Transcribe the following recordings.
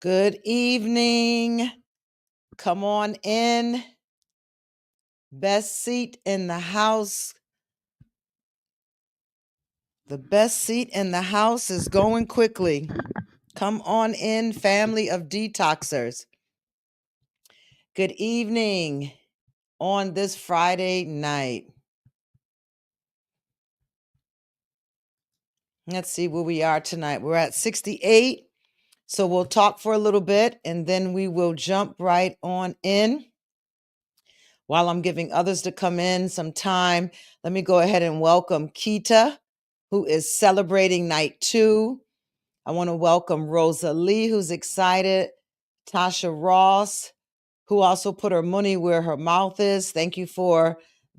Good evening. Come on in. Best seat in the house. The best seat in the house is going quickly. Come on in, family of detoxers. Good evening on this Friday night. Let's see where we are tonight. We're at 68. So we'll talk for a little bit and then we will jump right on in. While I'm giving others to come in some time, let me go ahead and welcome Keita, who is celebrating night 2. I want to welcome Rosa Lee, who's excited. Tasha Ross, who also put her money where her mouth is. Thank you for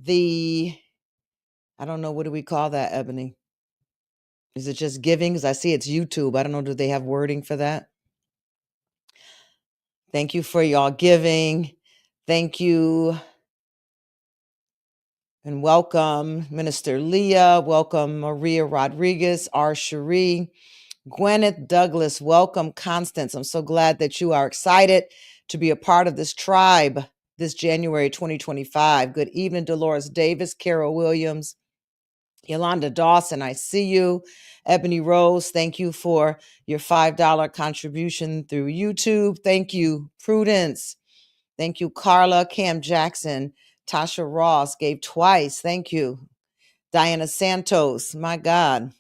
I don't know, what do we call that, Ebony? Is it just giving? Because I see it's YouTube. I don't know, do they have wording for that? Thank you for y'all giving. Thank you. And welcome, Minister Leah. Welcome, Maria Rodriguez, R. Cherie. Gwyneth Douglas, welcome, Constance. I'm so glad that you are excited to be a part of this tribe this January 2025. Good evening, Dolores Davis, Carol Williams, Yolanda Dawson, I see you. Ebony Rose, thank you for your $5 contribution through YouTube. Thank you, Prudence. Thank you, Carla, Cam Jackson. Tasha Ross gave twice. Thank you. Diana Santos, my God.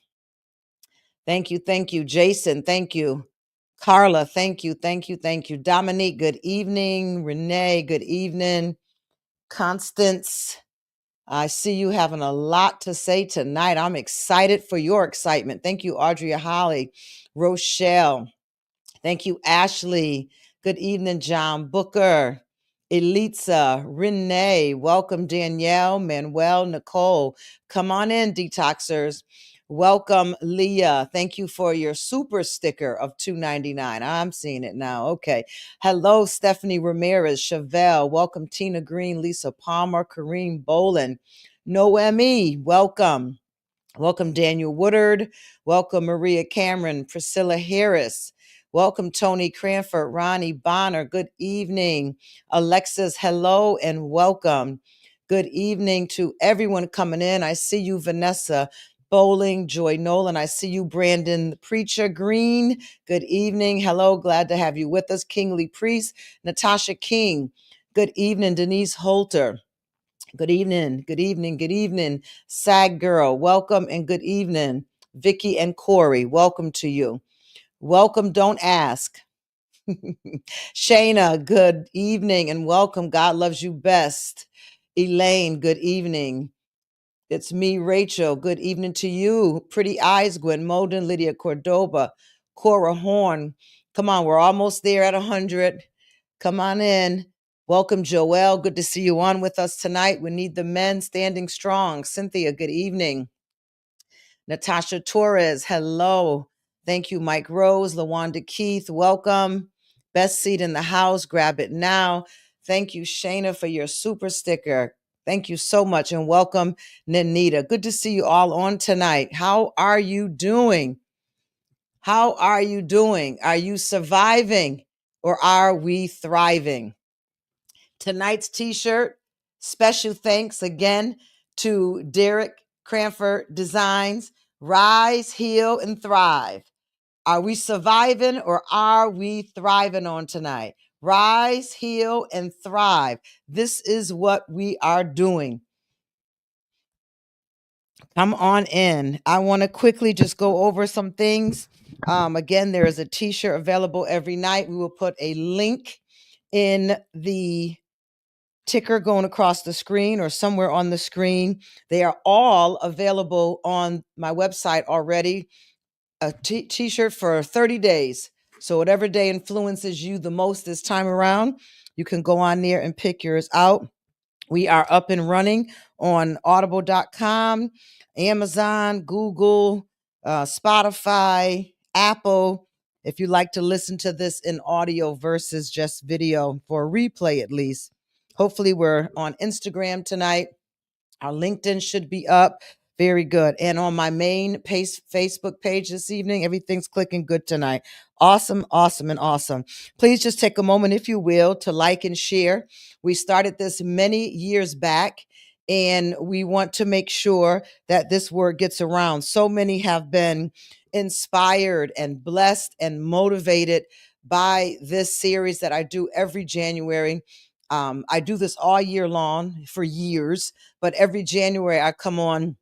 Thank you. Thank you. Jason, thank you. Carla, thank you. Thank you. Thank you. Dominique, good evening. Renee, good evening. Constance, I see you having a lot to say tonight. I'm excited for your excitement. Thank you, Audrey Holly. Rochelle, thank you, Ashley. Good evening, John Booker. Elitza, Renee, welcome, Danielle, Manuel, Nicole. Come on in, detoxers. Welcome, Leah. Thank you for your super sticker of $2.99. I'm seeing it now. Okay. Hello, Stephanie Ramirez, Chevelle. Welcome, Tina Green, Lisa Palmer, Kareem Bolin. Noemi, welcome. Welcome, Daniel Woodard. Welcome, Maria Cameron, Priscilla Harris. Welcome, Tony Cranford, Ronnie Bonner. Good evening. Alexis, hello and welcome. Good evening to everyone coming in. I see you, Vanessa Bowling, Joy Nolan. I see you, Brandon the Preacher Green. Good evening. Hello, glad to have you with us. Kingly Priest, Natasha King. Good evening, Denise Holter. Good evening, good evening, good evening. Sag Girl, welcome and good evening. Vicky and Corey, welcome to you. Welcome, don't ask. Shayna, good evening and welcome. God loves you best. Elaine, good evening. It's me, Rachel. Good evening to you. Pretty Eyes, Gwen Molden, Lydia Cordoba, Cora Horn. Come on, we're almost there at 100. Come on in. Welcome, Joelle. Good to see you on with us tonight. We need the men standing strong. Cynthia, good evening. Natasha Torres, hello. Thank you, Mike Rose. LaWanda Keith, welcome. Best seat in the house. Grab it now. Thank you, Shayna, for your super sticker. Thank you so much. And welcome, Nanita. Good to see you all on tonight. How are you doing? How are you doing? Are you surviving or are we thriving? Tonight's t-shirt, special thanks again to Derek Cranford Designs. Rise, heal, and thrive. Are we surviving or are we thriving on tonight? Rise, heal, and thrive. This is what we are doing. Come on in. I want to quickly just go over some things. Again, there is a t-shirt available every night. We will put a link in the ticker going across the screen or somewhere on the screen. They are all available on my website already. A t-shirt for 30 days. So whatever day influences you the most this time around, you can go on there and pick yours out. We are up and running on audible.com, Amazon, Google, Spotify, Apple. If you like to listen to this in audio versus just video for a replay, at least. Hopefully we're on Instagram tonight. Our LinkedIn should be up. Very good. And on my main Facebook page this evening, everything's clicking good tonight. Awesome, awesome, and awesome. Please just take a moment, if you will, to like and share. We started this many years back, and we want to make sure that this word gets around. So many have been inspired and blessed and motivated by this series that I do every January. I do this all year long for years, but every January I come on,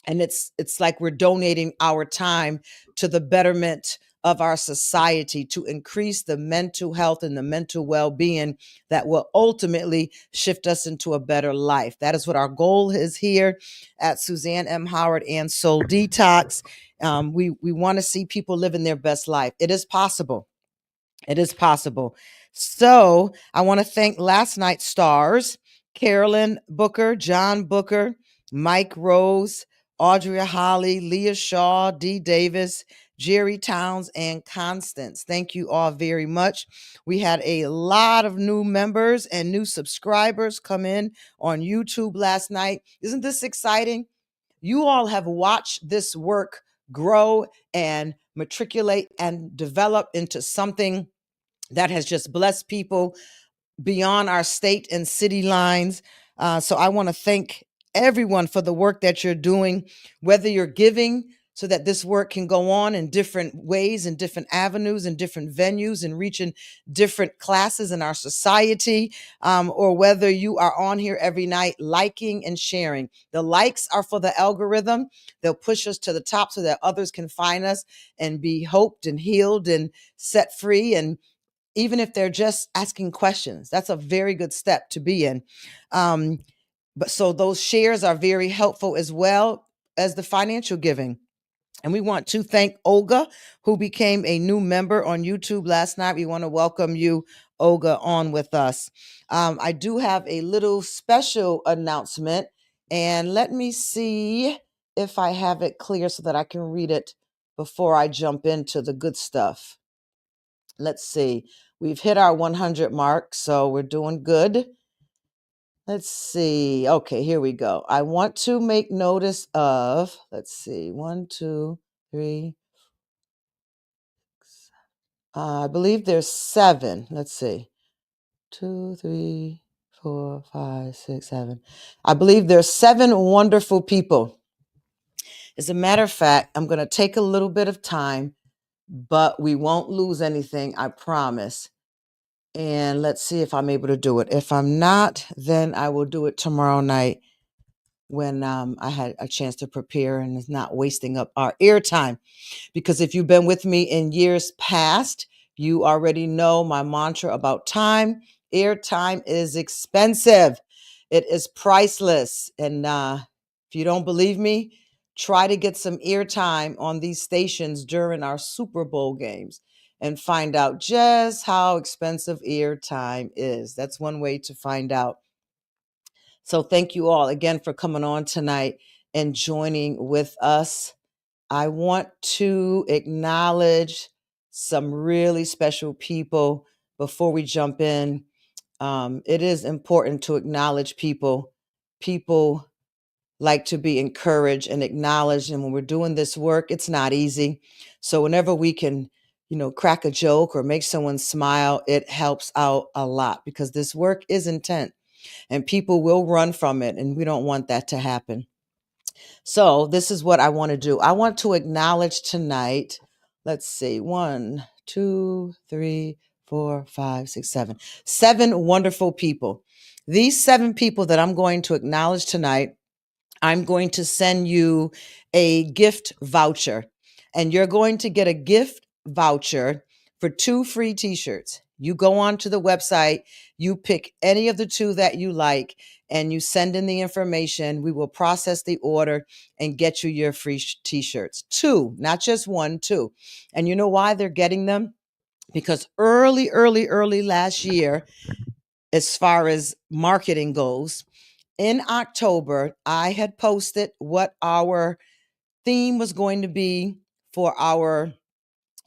and it's like we're donating our time to the betterment of our society, to increase the mental health and the mental well-being that will ultimately shift us into a better life. That is what our goal is here at Suzanne M. Howard and Soul Detox. We want to see people living their best life. It is possible. It is possible. So I want to thank last night's stars: Carolyn Booker, John Booker, Mike Rose, Audrey Holly, Leah Shaw, Dee Davis, Jerry Towns, and Constance. Thank you all very much. We had a lot of new members and new subscribers come in on YouTube last night. Isn't this exciting? You all have watched this work grow and matriculate and develop into something that has just blessed people beyond our state and city lines. So I want to thank everyone for the work that you're doing, whether you're giving so that this work can go on in different ways and different avenues and different venues and reaching different classes in our society, or whether you are on here every night liking and sharing. The likes are for the algorithm. They'll push us to the top so that others can find us and be hoped and healed and set free. And even if they're just asking questions, that's a very good step to be in. But so those shares are very helpful, as well as the financial giving. And we want to thank Olga, who became a new member on YouTube last night. We want to welcome you, Olga, on with us. I do have a little special announcement, and let me see if I have it clear so that I can read it before I jump into the good stuff. Let's see. We've hit our 100 mark, so we're doing good. Let's see. Okay, here we go. I want to make notice of, let's see, 1, 2, 3. I believe there's 7. Let's see. 2, 3, 4, 5, 6, 7. I believe there's 7 wonderful people. As a matter of fact, I'm going to take a little bit of time, but we won't lose anything, I promise. And let's see if I'm able to do it. If I'm not, then I will do it tomorrow night when I had a chance to prepare and it's not wasting up our airtime. Because if you've been with me in years past, you already know my mantra about time. Airtime is expensive. It is priceless. And if you don't believe me, try to get some airtime on these stations during our Super Bowl games and find out just how expensive airtime is. That's one way to find out. So thank you all again for coming on tonight and joining with us. I want to acknowledge some really special people before we jump in. It is important to acknowledge people. People like to be encouraged and acknowledged. And when we're doing this work, it's not easy. So whenever we can, crack a joke or make someone smile, it helps out a lot, because this work is intense and people will run from it. And we don't want that to happen. So this is what I want to do. I want to acknowledge tonight. Let's see. 1, 2, 3, 4, 5, 6, 7. 7 wonderful people. These 7 people that I'm going to acknowledge tonight, I'm going to send you a gift voucher, and you're going to get a gift voucher for 2 free t-shirts. You go onto the website, you pick any of the 2 that you like, and you send in the information. We will process the order and get you your free t-shirts. 2, not just 1, 2. And you know why they're getting them? Because early last year, as far as marketing goes, in October, I had posted what our theme was going to be for our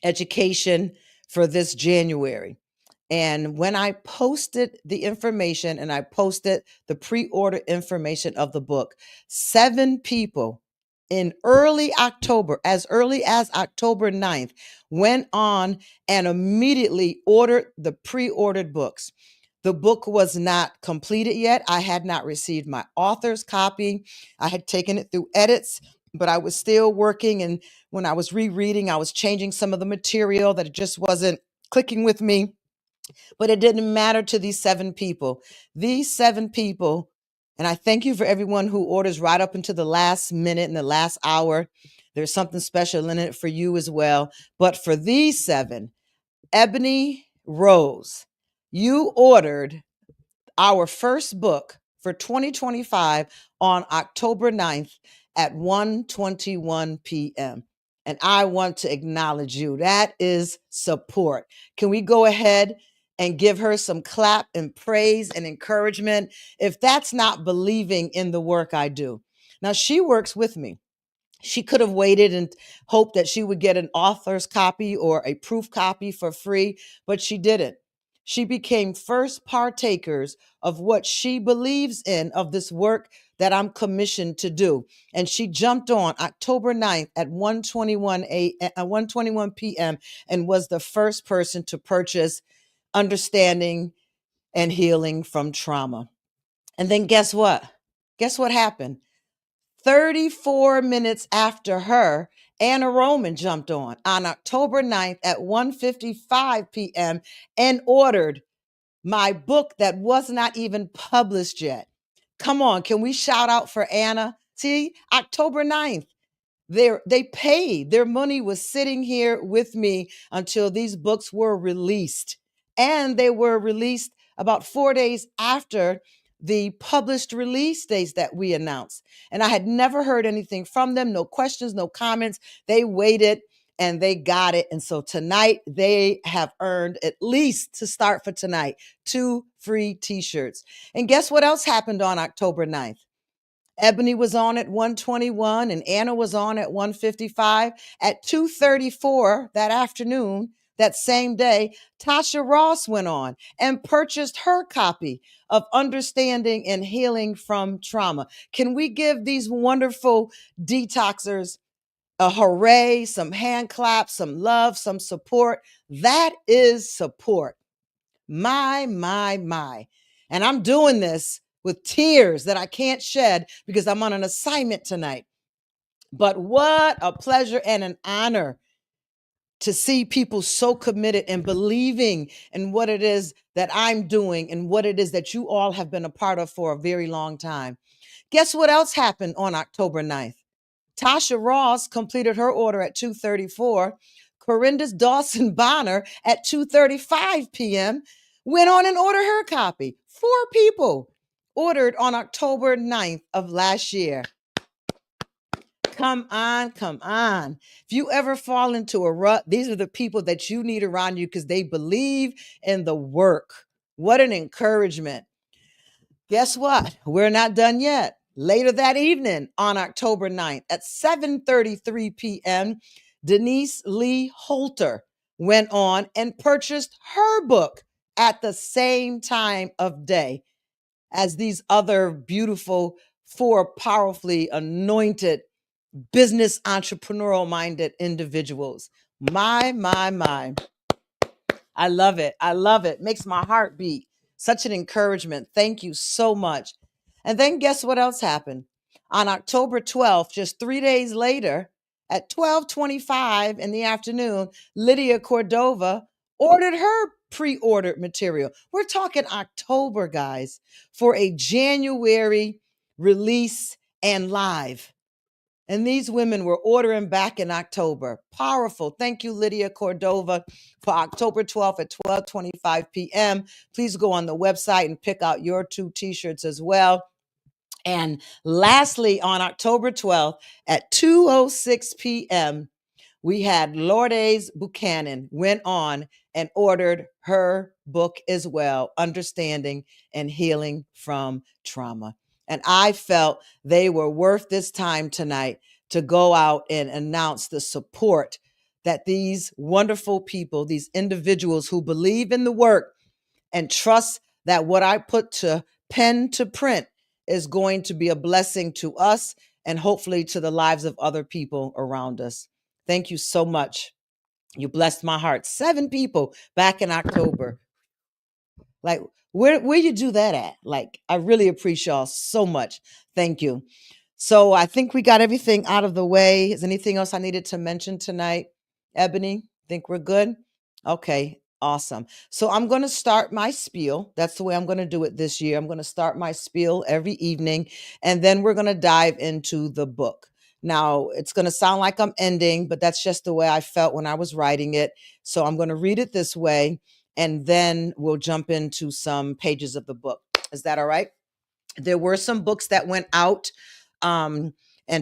education for this January. And when I posted the information and I posted the pre-order information of the book, 7 people in early October, as early as October 9th, went on and immediately ordered the pre-ordered books. The book was not completed yet. I had not received my author's copy. I had taken it through edits, but I was still working. And when I was rereading, I was changing some of the material that it just wasn't clicking with me. But it didn't matter to these 7 people. These 7 people, and I thank you for everyone who orders right up into the last minute and the last hour. There's something special in it for you as well. But for these 7, Ebony Rose, you ordered our first book for 2025 on October 9th at 1:21 p.m. And I want to acknowledge you. That is support. Can we go ahead and give her some clap and praise and encouragement? If that's not believing in the work I do. Now, she works with me. She could have waited and hoped that she would get an author's copy or a proof copy for free, but she didn't. She became first partakers of what she believes in, of this work that I'm commissioned to do. And she jumped on October 9th at 1:21 p.m. and was the first person to purchase Understanding and Healing from Trauma. And then guess what? Guess what happened? 34 minutes after her, Anna Roman jumped on October 9th at 1:55 p.m. and ordered my book that was not even published yet. Come on, can we shout out for Anna? See, October 9th. They paid. Their money was sitting here with me until these books were released. And they were released about 4 days after the published release dates that we announced. And I had never heard anything from them, no questions, no comments. They waited and they got it. And so tonight they have earned, at least to start for tonight, 2 free t-shirts. And guess what else happened on October 9th? Ebony was on at 1:21 and Anna was on at 1:55. At 2:34 that afternoon, that same day, Tasha Ross went on and purchased her copy of Understanding and Healing from Trauma. Can we give these wonderful detoxers a hooray, some hand claps, some love, some support? That is support. My. And I'm doing this with tears that I can't shed because I'm on an assignment tonight. But what a pleasure and an honor to see people so committed and believing in what it is that I'm doing and what it is that you all have been a part of for a very long time. Guess what else happened on October 9th? Tasha Ross completed her order at 2:34. Corinda's Dawson Bonner at 2:35 p.m. went on and ordered her copy. 4 people ordered on October 9th of last year. Come on. If you ever fall into a rut, these are the people that you need around you because they believe in the work. What an encouragement. Guess what? We're not done yet. Later that evening on October 9th at 7:33 p.m., Denise Lee Holter went on and purchased her book at the same time of day as these other beautiful 4 powerfully anointed business entrepreneurial minded individuals. My. I love it. Makes my heart beat. Such an encouragement. Thank you so much. And then guess what else happened? On October 12th, just 3 days later, at 12:25 in the afternoon, Lydia Cordova ordered her pre-ordered material. We're talking October, guys, for a January release and live. And these women were ordering back in October. Powerful. Thank you, Lydia Cordova, for October 12th at 12:25 p.m. Please go on the website and pick out your 2 t-shirts as well. And lastly, on October 12th at 2:06 p.m., we had Lourdes Buchanan went on and ordered her book as well, Understanding and Healing from Trauma. And I felt they were worth this time tonight to go out and announce the support that these wonderful people, these individuals who believe in the work and trust that what I put to pen to print is going to be a blessing to us and hopefully to the lives of other people around us. Thank you so much. You blessed my heart. 7 people back in October. Like, where you do that at? Like, I really appreciate y'all so much. Thank you. So I think we got everything out of the way. Is anything else I needed to mention tonight? Ebony, think we're good? Okay, awesome. So I'm going to start my spiel. That's the way I'm going to do it this year. I'm going to start my spiel every evening, and then we're going to dive into the book. Now, it's going to sound like I'm ending, but that's just the way I felt when I was writing it. So I'm going to read it this way, and then we'll jump into some pages of the book. Is that all right? There were some books that went out, and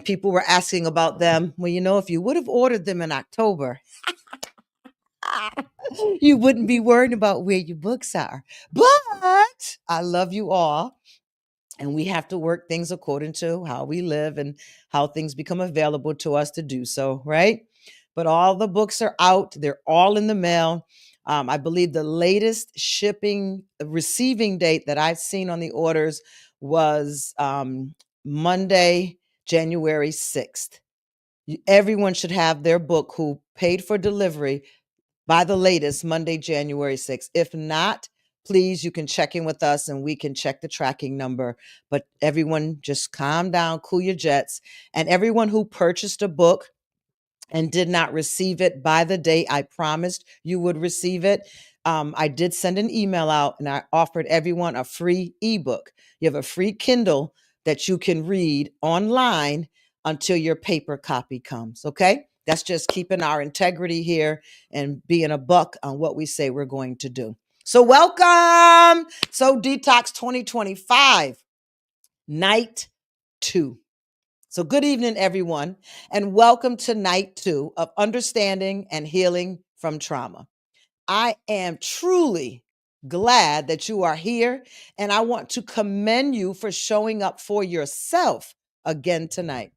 people were asking about them. Well, if you would have ordered them in October, you wouldn't be worried about where your books are. But I love you all. And we have to work things according to how we live and how things become available to us to do so, right? But all the books are out. They're all in the mail. I believe the latest receiving date that I've seen on the orders was Monday, January 6th. Everyone should have their book who paid for delivery by the latest Monday, January 6th. If not, please, you can check in with us and we can check the tracking number. But everyone just calm down, cool your jets. And everyone who purchased a book and did not receive it by the date I promised you would receive it, I did send an email out and I offered everyone a free ebook. You have a free Kindle that you can read online until your paper copy comes. Okay. That's just keeping our integrity here and being a buck on what we say we're going to do. So welcome. So Detox 2025, night 2. So good evening, everyone, and welcome to night 2 of Understanding and Healing from Trauma. I am truly glad that you are here, and I want to commend you for showing up for yourself again tonight.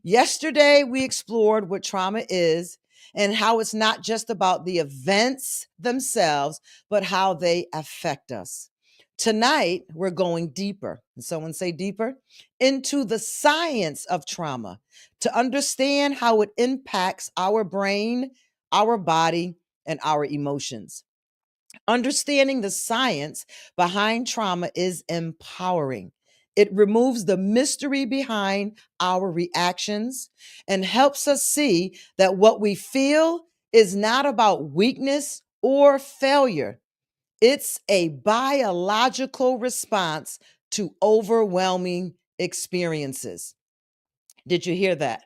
Yesterday, we explored what trauma is and how it's not just about the events themselves, but how they affect us. Tonight, we're going deeper. And someone say deeper? Into the science of trauma to understand how it impacts our brain, our body, and our emotions. Understanding the science behind trauma is empowering. It removes the mystery behind our reactions and helps us see that what we feel is not about weakness or failure. It's a biological response to overwhelming experiences. Did you hear that?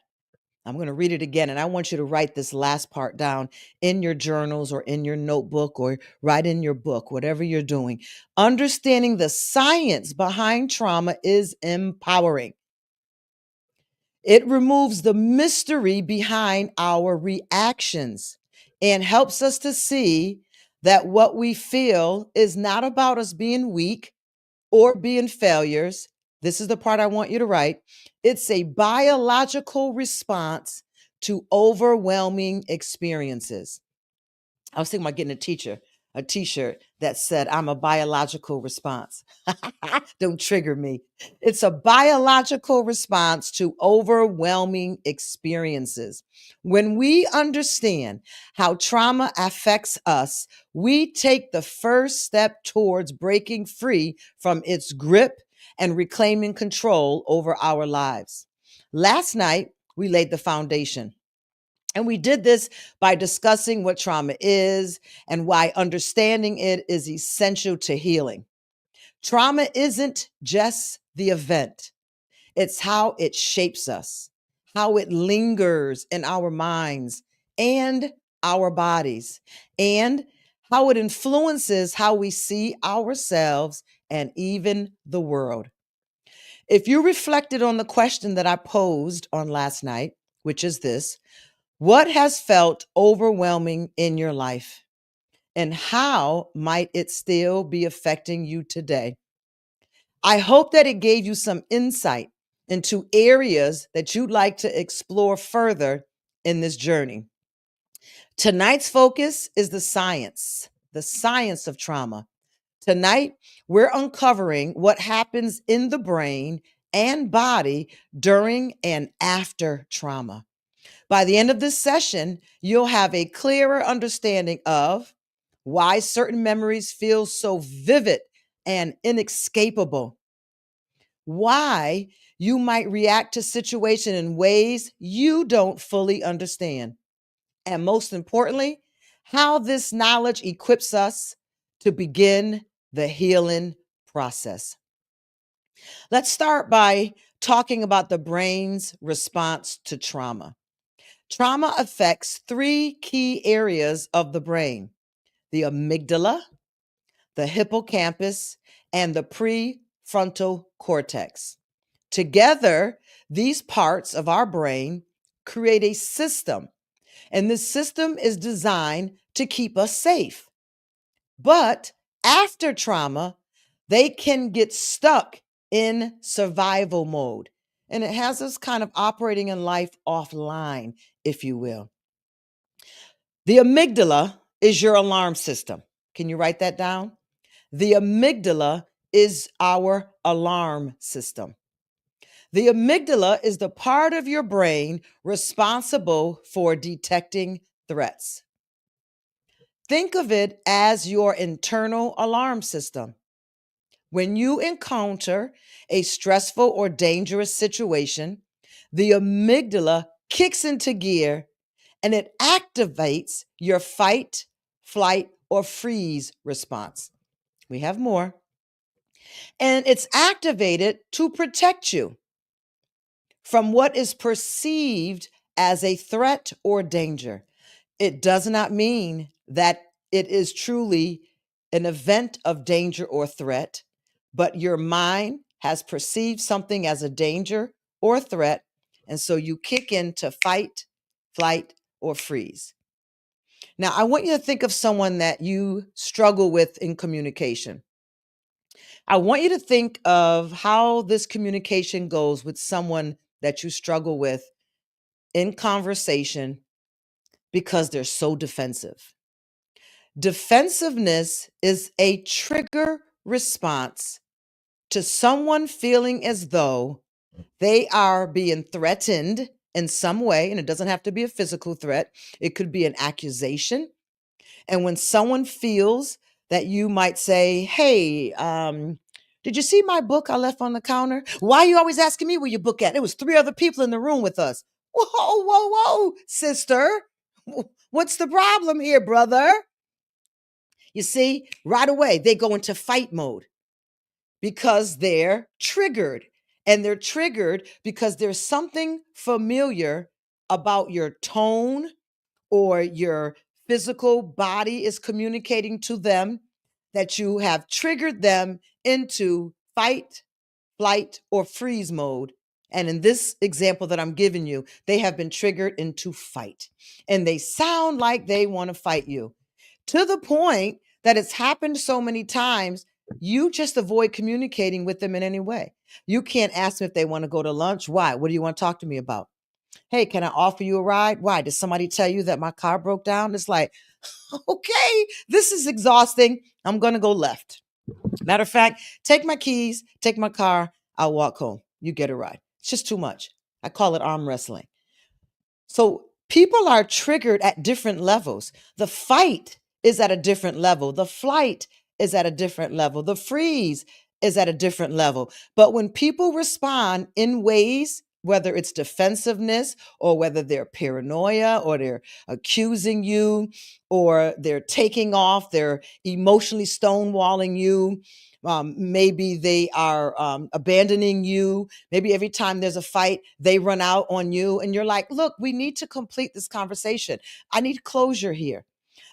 I'm going to read it again, and I want you to write this last part down in your journals or in your notebook or write in your book, whatever you're doing. Understanding the science behind trauma is empowering. It removes the mystery behind our reactions and helps us to see that what we feel is not about us being weak or being failures. This is the part I want you to write. It's a biological response to overwhelming experiences. I was thinking about getting a t-shirt that said, I'm a biological response. Don't trigger me. It's a biological response to overwhelming experiences. When we understand how trauma affects us, we take the first step towards breaking free from its grip and reclaiming control over our lives. Last night, we laid the foundation. And we did this by discussing what trauma is and why understanding it is essential to healing. Trauma isn't just the event, it's how it shapes us, how it lingers in our minds and our bodies, and how it influences how we see ourselves and even the world. If you reflected on the question that I posed on last night, which is this: what has felt overwhelming in your life? And how might it still be affecting you today? I hope that it gave you some insight into areas that you'd like to explore further in this journey. Tonight's focus is the science of trauma. Tonight, we're uncovering what happens in the brain and body during and after trauma. By the end of this session, you'll have a clearer understanding of why certain memories feel so vivid and inescapable, why you might react to situation in ways you don't fully understand, and most importantly, how this knowledge equips us to begin the healing process. Let's start by talking about the brain's response to trauma. Trauma affects three key areas of the brain: the amygdala, the hippocampus, and the prefrontal cortex. Together, these parts of our brain create a system, and this system is designed to keep us safe. But after trauma, they can get stuck in survival mode, and it has us kind of operating in life offline, if you will. The amygdala is your alarm system. Can you write that down? The amygdala is our alarm system. The amygdala is the part of your brain responsible for detecting threats. Think of it as your internal alarm system. When you encounter a stressful or dangerous situation, the amygdala kicks into gear and it activates your fight, flight, or freeze response. We have more. And it's activated to protect you from what is perceived as a threat or danger. It does not mean that it is truly an event of danger or threat, but your mind has perceived something as a danger or threat, and so you kick into fight, flight, or freeze. Now, I want you to think of someone that you struggle with in communication. I want you to think of how this communication goes with someone that you struggle with in conversation because they're so defensive. Defensiveness is a trigger response to someone feeling as though they are being threatened in some way, and it doesn't have to be a physical threat, it could be an accusation. And when someone feels that you might say, hey, did you see my book I left on the counter? Why are you always asking me where your book at? There was 3 other people in the room with us. Whoa, whoa, whoa, sister. What's the problem here, brother? You see, right away, they go into fight mode because they're triggered. And they're triggered because there's something familiar about your tone, or your physical body is communicating to them that you have triggered them into fight, flight, or freeze mode. And in this example that I'm giving you, they have been triggered into fight. And they sound like they want to fight you to the point that it's happened so many times, you just avoid communicating with them in any way. You can't ask them if they want to go to lunch. Why? What do you want to talk to me about? Hey, can I offer you a ride? Why? Did somebody tell you that my car broke down? It's like, okay, this is exhausting. I'm going to go left. Matter of fact, take my keys, take my car. I'll walk home. You get a ride. It's just too much. I call it arm wrestling. So people are triggered at different levels. The fight is at a different level. The flight is at a different level. The freeze is at a different level. But when people respond in ways, whether it's defensiveness or whether they're paranoia or they're accusing you or they're taking off, they're emotionally stonewalling you, maybe they are abandoning you. Maybe every time there's a fight, they run out on you. And you're like, look, we need to complete this conversation. I need closure here.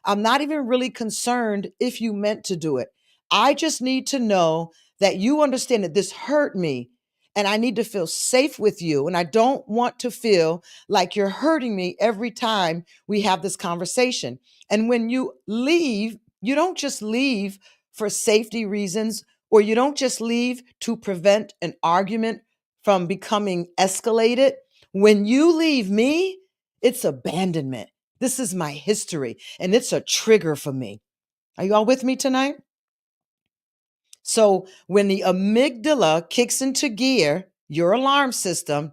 I'm not even really concerned if you meant to do it. I just need to know that you understand that this hurt me and I need to feel safe with you. And I don't want to feel like you're hurting me every time we have this conversation. And when you leave, you don't just leave for safety reasons, or you don't just leave to prevent an argument from becoming escalated. When you leave me, it's abandonment. This is my history, and it's a trigger for me. Are you all with me tonight? So when the amygdala kicks into gear, your alarm system,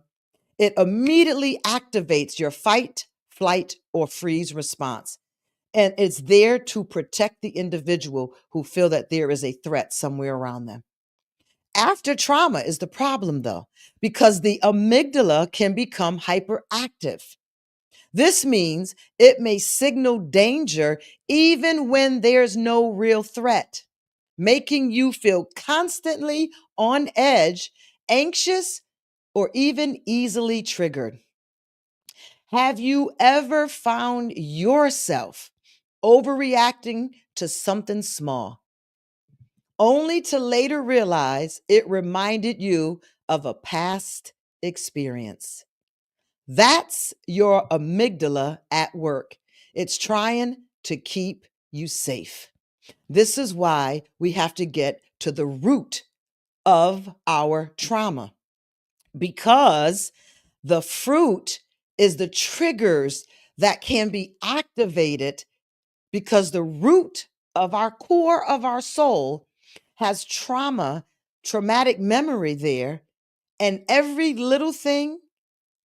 it immediately activates your fight, flight, or freeze response. And it's there to protect the individual who feel that there is a threat somewhere around them. After trauma is the problem, though, because the amygdala can become hyperactive. This means it may signal danger even when there's no real threat, making you feel constantly on edge, anxious, or even easily triggered. Have you ever found yourself overreacting to something small, only to later realize it reminded you of a past experience? That's your amygdala at work. It's trying to keep you safe. This is why we have to get to the root of our trauma, because the fruit is the triggers that can be activated, because the root of our core of our soul has traumatic memory there. And every little thing,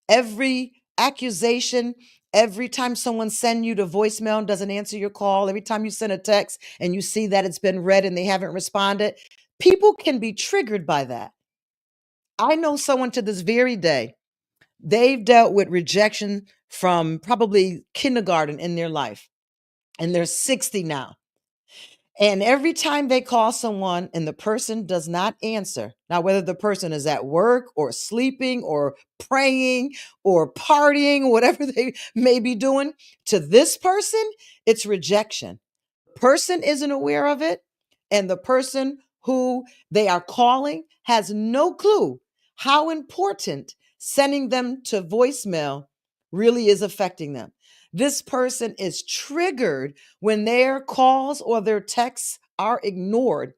every accusation, every time someone send you to voicemail and doesn't answer your call, every time you send a text and you see that it's been read and they haven't responded, people can be triggered by that. I know someone to this very day, they've dealt with rejection from probably kindergarten in their life, and they're 60 now. And every time they call someone and the person does not answer, now whether the person is at work or sleeping or praying or partying, whatever they may be doing, to this person, it's rejection. Person isn't aware of it, and the person who they are calling has no clue how important sending them to voicemail really is affecting them. This person is triggered when their calls or their texts are ignored,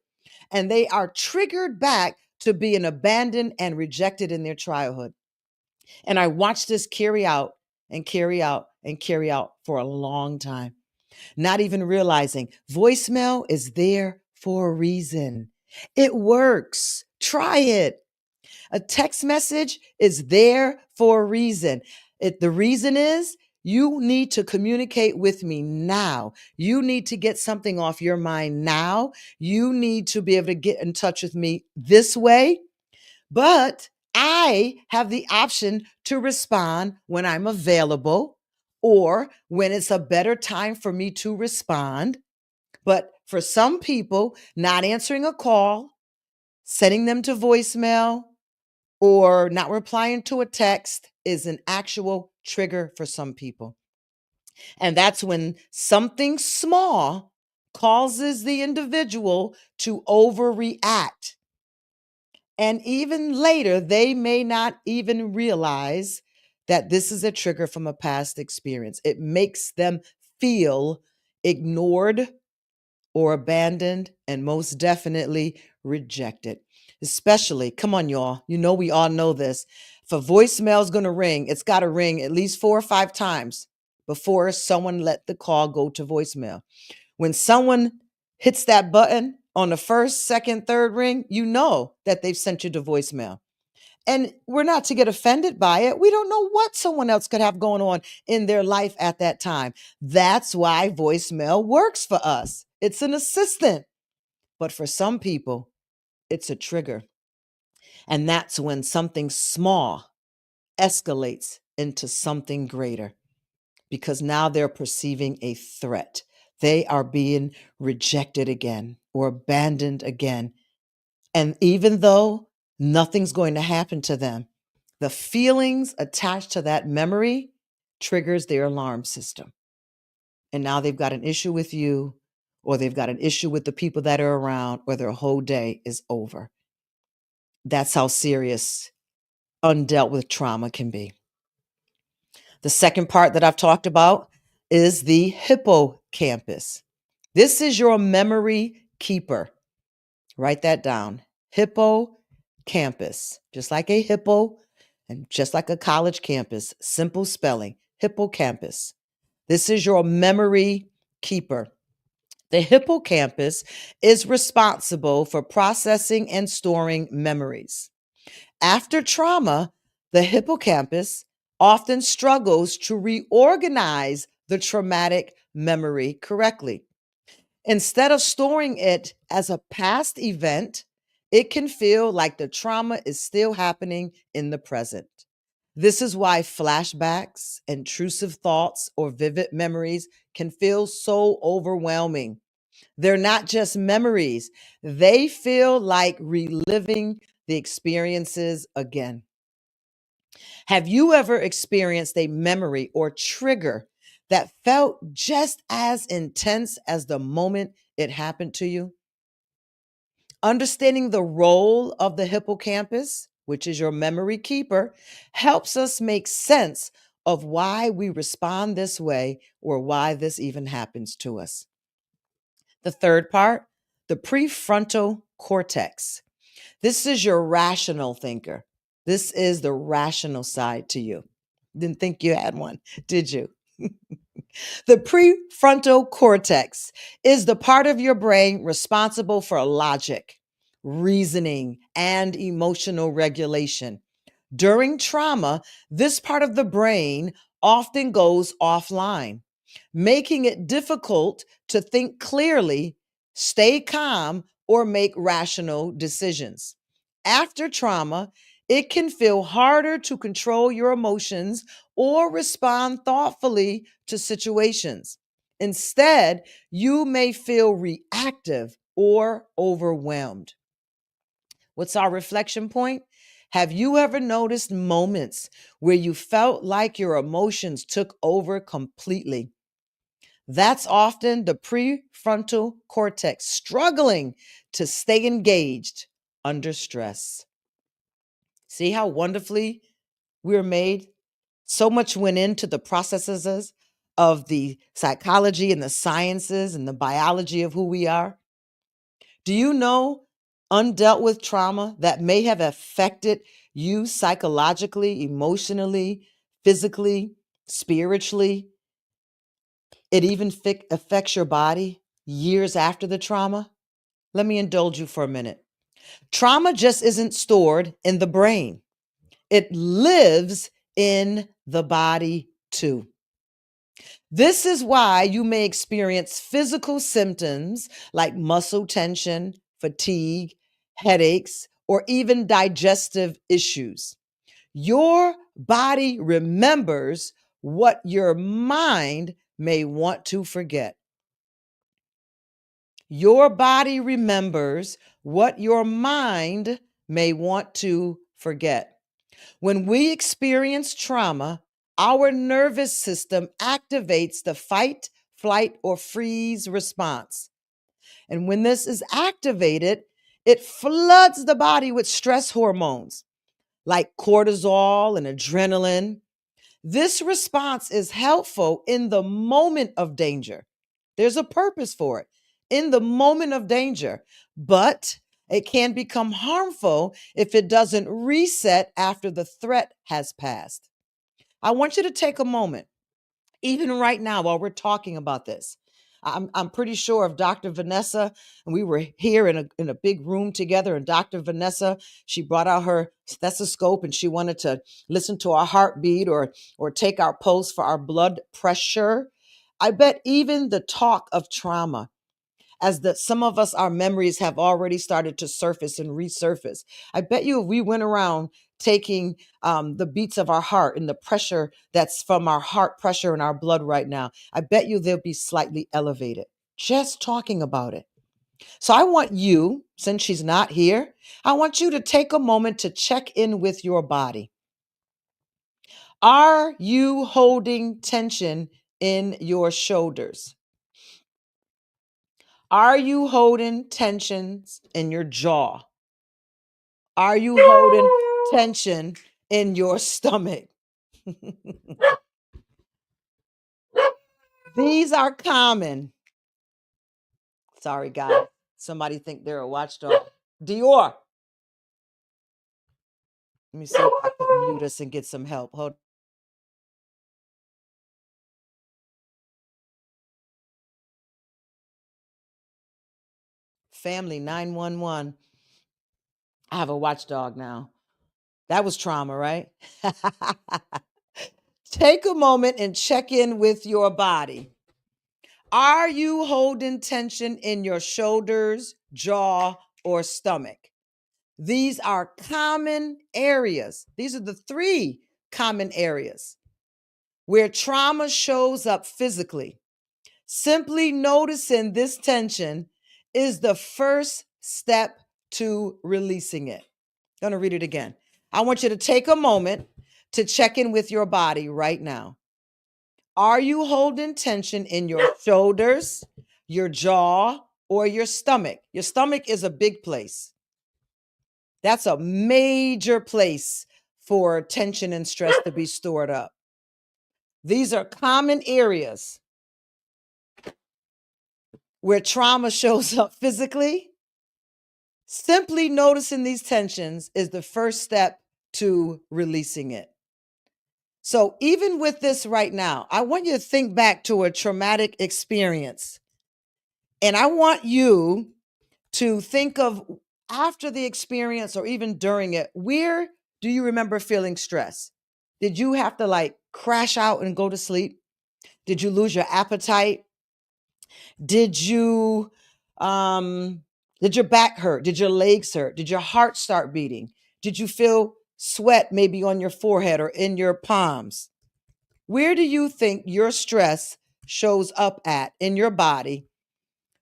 and they are triggered back to being abandoned and rejected in their childhood. And I watched this carry out and carry out and carry out for a long time, not even realizing voicemail is there for a reason. It works. Try it. A text message is there for a reason. The reason is you need to communicate with me now. You need to get something off your mind now. You need to be able to get in touch with me this way. But I have the option to respond when I'm available or when it's a better time for me to respond. But for some people, not answering a call, sending them to voicemail, or not replying to a text is an actual trigger for some people. And that's when something small causes the individual to overreact. And even later, they may not even realize that this is a trigger from a past experience. It makes them feel ignored or abandoned, and most definitely rejected. Especially, come on, y'all. You know, we all know this. If a voicemail is going to ring, it's got to ring at least 4 or 5 times before someone let the call go to voicemail. When someone hits that button on the first, second, third ring, you know that they've sent you to voicemail. And we're not to get offended by it. We don't know what someone else could have going on in their life at that time. That's why voicemail works for us. It's an assistant. But for some people, it's a trigger. And that's when something small escalates into something greater, because now they're perceiving a threat. They are being rejected again or abandoned again. And even though nothing's going to happen to them, the feelings attached to that memory triggers their alarm system. And now they've got an issue with you, or they've got an issue with the people that are around, or their whole day is over. That's how serious undealt with trauma can be. The second part that I've talked about is the hippocampus. This is your memory keeper. Write that down. Hippocampus, just like a hippo and just like a college campus. Simple spelling, hippocampus. This is your memory keeper. The hippocampus is responsible for processing and storing memories. After trauma, the hippocampus often struggles to reorganize the traumatic memory correctly. Instead of storing it as a past event, it can feel like the trauma is still happening in the present. This is why flashbacks, intrusive thoughts, or vivid memories can feel so overwhelming. They're not just memories, they feel like reliving the experiences again. Have you ever experienced a memory or trigger that felt just as intense as the moment it happened to you? Understanding the role of the hippocampus, which is your memory keeper, helps us make sense of why we respond this way or why this even happens to us. The third part, the prefrontal cortex. This is your rational thinker. This is the rational side to you. Didn't think you had one, did you? The prefrontal cortex is the part of your brain responsible for logic, reasoning, and emotional regulation. During trauma, this part of the brain often goes offline, making it difficult to think clearly, stay calm, or make rational decisions. After trauma, it can feel harder to control your emotions or respond thoughtfully to situations. Instead, you may feel reactive or overwhelmed. What's our reflection point? Have you ever noticed moments where you felt like your emotions took over completely? That's often the prefrontal cortex struggling to stay engaged under stress. See how wonderfully we're made? So much went into the processes of the psychology and the sciences and the biology of who we are. Do you know undealt with trauma that may have affected you psychologically, emotionally, physically, spiritually? It even affects your body years after the trauma? Let me indulge you for a minute. Trauma just isn't stored in the brain, it lives in the body too. This is why you may experience physical symptoms like muscle tension, fatigue, headaches, or even digestive issues. Your body remembers what your mind may want to forget. Your body remembers what your mind may want to forget. When we experience trauma, our nervous system activates the fight, flight, or freeze response. And when this is activated, it floods the body with stress hormones like cortisol and adrenaline. This response is helpful in the moment of danger. There's a purpose for it in the moment of danger, but it can become harmful if it doesn't reset after the threat has passed. I want you to take a moment, even right now while we're talking about this. I'm pretty sure of Dr. Vanessa, and we were here in a big room together. And Dr. Vanessa, she brought out her stethoscope and she wanted to listen to our heartbeat or take our pulse for our blood pressure. I bet even the talk of trauma, as that some of us, our memories have already started to surface and resurface. I bet you if we went around taking the beats of our heart and the pressure that's from our heart pressure in our blood right now, I bet you they'll be slightly elevated. Just talking about it. So I want you, since she's not here, I want you to take a moment to check in with your body. Are you holding tension in your shoulders? Are you holding tensions in your jaw? Are you holding tension in your stomach? These are common. Sorry, guys. Somebody think they're a watchdog. Dior. Let me see if I can mute us and get some help. Hold. Family 911. I have a watchdog now. That was trauma, right? Take a moment and check in with your body. Are you holding tension in your shoulders, jaw, or stomach? These are common areas. These are the three common areas where trauma shows up physically. Simply noticing this tension is the first step to releasing it. I'm going to read it again. I want you to take a moment to check in with your body right now. Are you holding tension in your shoulders, your jaw, or your stomach? Your stomach is a big place. That's a major place for tension and stress to be stored up. These are common areas where trauma shows up physically. Simply noticing these tensions is the first step to releasing it. So, even with this right now, I want you to think back to a traumatic experience. And I want you to think of after the experience or even during it, where do you remember feeling stress? Did you have to like crash out and go to sleep? Did you lose your appetite? Did you did your back hurt? Did your legs hurt? Did your heart start beating? Did you feel sweat maybe on your forehead or in your palms? Where do you think your stress shows up at in your body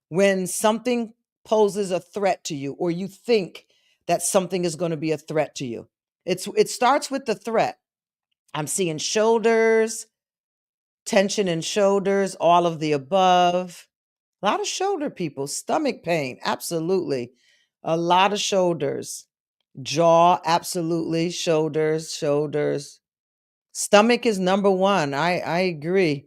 when something poses a threat to you or you think that something is going to be a threat to you? It starts with the threat. I'm seeing shoulders, tension in shoulders, all of the above. A lot of shoulder people, stomach pain, absolutely. A lot of shoulders, jaw, absolutely, shoulders. Stomach is number one. I agree.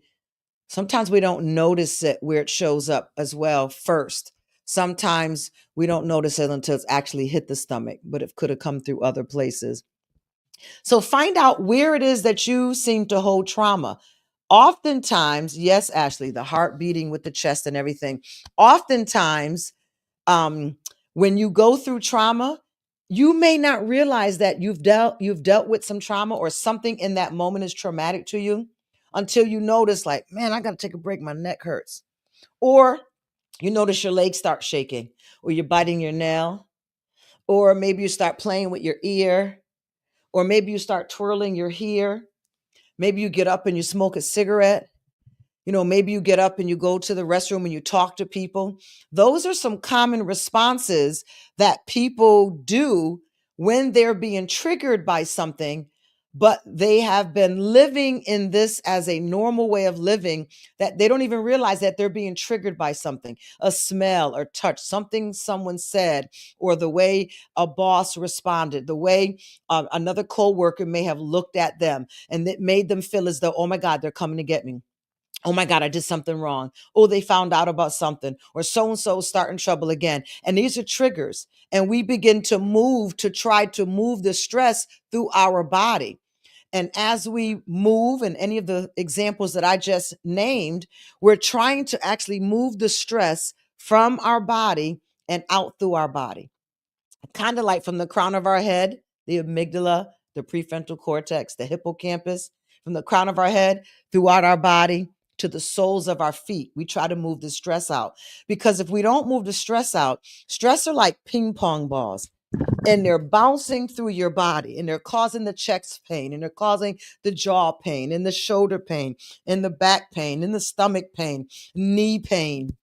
Sometimes we don't notice it where it shows up as well first. Sometimes we don't notice it until it's actually hit the stomach, but it could have come through other places. So find out where it is that you seem to hold trauma. Oftentimes, yes, Ashley, the heart beating with the chest and everything. Oftentimes, um, when you go through trauma, you may not realize that you've dealt with some trauma or something in that moment is traumatic to you until you notice, like, man, I got to take a break. My neck hurts. Or you notice your legs start shaking, or you're biting your nail, or maybe you start playing with your ear, or maybe you start twirling your hair. Maybe you get up and you smoke a cigarette. Maybe you get up and you go to the restroom and you talk to people. Those are some common responses that people do when they're being triggered by something, but they have been living in this as a normal way of living that they don't even realize that they're being triggered by something, a smell or touch, something someone said, or the way a boss responded, the way another coworker may have looked at them, and it made them feel as though, oh my God, they're coming to get me. Oh my God, I did something wrong. Oh, they found out about something, or so and so starting trouble again. And these are triggers. And we begin to move to try to move the stress through our body. And as we move, and any of the examples that I just named, we're trying to actually move the stress from our body and out through our body, kind of like from the crown of our head, the amygdala, the prefrontal cortex, the hippocampus, from the crown of our head throughout our body to the soles of our feet. We try to move the stress out, because if we don't move the stress out, stress are like ping pong balls, and they're bouncing through your body, and they're causing the chest pain, and they're causing the jaw pain, and the shoulder pain, and the back pain, and the stomach pain, knee pain,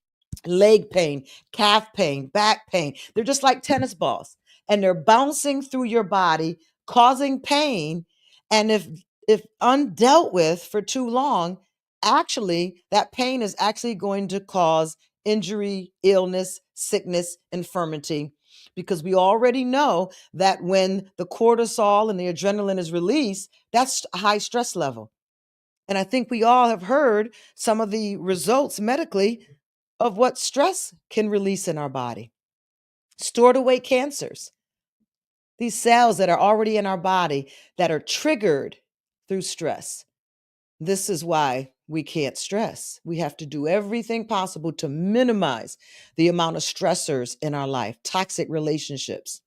leg pain, calf pain, back pain. They're just like tennis balls, and they're bouncing through your body, causing pain. And if undealt with for too long, actually that pain is actually going to cause injury, illness, sickness, infirmity, because we already know that when the cortisol and the adrenaline is released, that's a high stress level. And I think we all have heard some of the results medically of what stress can release in our body. Stored away cancers, these cells that are already in our body that are triggered through stress. This is why we can't stress. We have to do everything possible to minimize the amount of stressors in our life, toxic relationships.